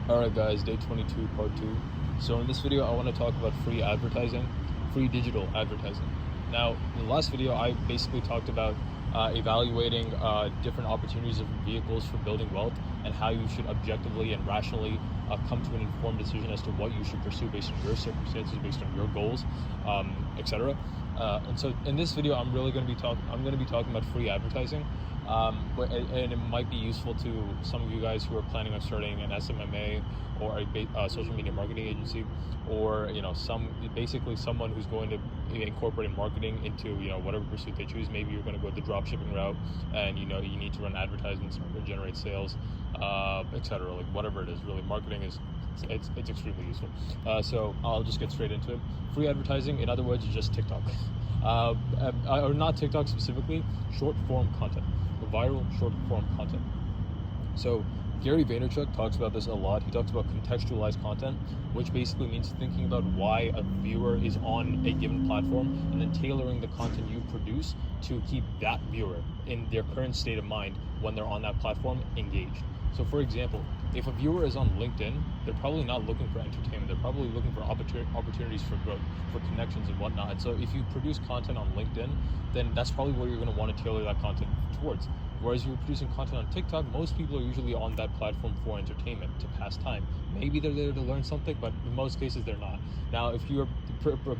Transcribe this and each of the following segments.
Alright guys, day 22, part 2. So in this video, I want to talk about free advertising, free digital advertising. Now, in the last video, I basically talked about evaluating different opportunities of vehicles for building wealth and how you should objectively and rationally come to an informed decision as to what you should pursue based on your circumstances, based on your goals, etc. And so in this video, I'm going to be talking about free advertising. And it might be useful to some of you guys who are planning on starting an SMMA or a social media marketing agency, or basically someone who's going to incorporate marketing into whatever pursuit they choose. Maybe you're going to go the drop shipping route, and you need to run advertisements and generate sales, etc. Like whatever it is, really, marketing is it's extremely useful. So I'll just get straight into it. Free advertising, in other words, is just TikTok. Or not TikTok specifically, short form content, viral short form content. So Gary Vaynerchuk talks about this a lot. He talks about contextualized content, which basically means thinking about why a viewer is on a given platform and then tailoring the content you produce to keep that viewer in their current state of mind when they're on that platform engaged. So for example, if a viewer is on LinkedIn, they're probably not looking for entertainment. They're probably looking for opportunities for growth, for connections and whatnot. And so if you produce content on LinkedIn, then that's probably where you're going to want to tailor that content towards. Whereas if you're producing content on TikTok, most people are usually on that platform for entertainment, to pass time. Maybe they're there to learn something, but in most cases they're not. Now, if you're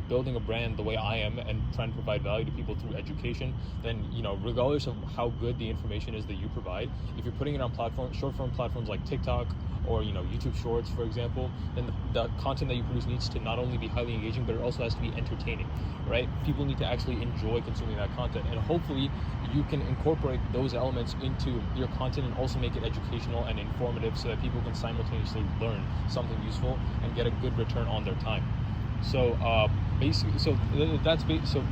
building a brand the way I am and trying to provide value to people through education, then regardless of how good the information is that you provide, if you're putting it on short form platforms like TikTok or YouTube Shorts, for example, then the content that you produce needs to not only be highly engaging, but it also has to be entertaining, right? People need to actually enjoy consuming that content, and hopefully you can incorporate those elements into your content and also make it educational and informative so that people can simultaneously learn something useful and get a good return on their time. So so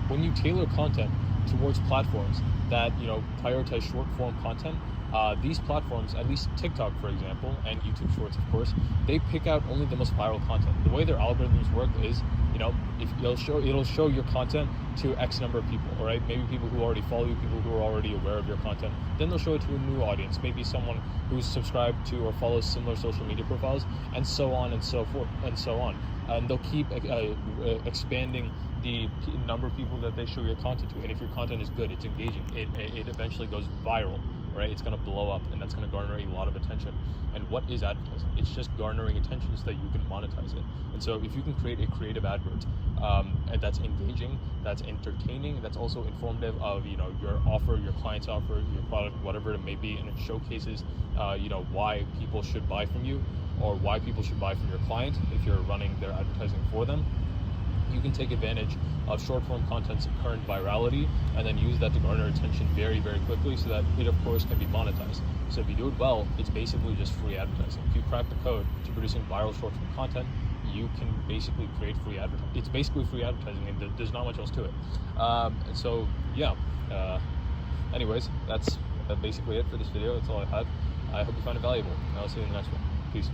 when you tailor content towards platforms that prioritize short form content, these platforms, at least TikTok for example, and YouTube Shorts of course, they pick out only the most viral content. The way their algorithms work is, if it'll show your content to X number of people, all right? Maybe people who already follow you, people who are already aware of your content. Then they'll show it to a new audience, maybe someone who's subscribed to or follows similar social media profiles, and so on and so forth and so on. And they'll keep expanding the number of people that they show your content to. And if your content is good, it's engaging, it eventually goes viral, right? It's going to blow up, and that's going to garner a lot of attention. And what is advertising? It's just garnering attention so that you can monetize it. And so if you can create a creative advert and that's engaging, that's entertaining, that's also informative of your offer, your client's offer, your product, whatever it may be, and it showcases why people should buy from you, or why people should buy from your client if you're running their advertising for them, you can take advantage of short form content's current virality and then use that to garner attention very, very quickly so that it of course can be monetized. So if you do it well, it's basically just free advertising. If you crack the code to producing viral short form content, you can basically create free advertising. It's basically free advertising, and there's not much else to it. So yeah, anyways, that's basically it for this video. That's all I had. I hope you find it valuable, and I'll see you in the next one. Peace.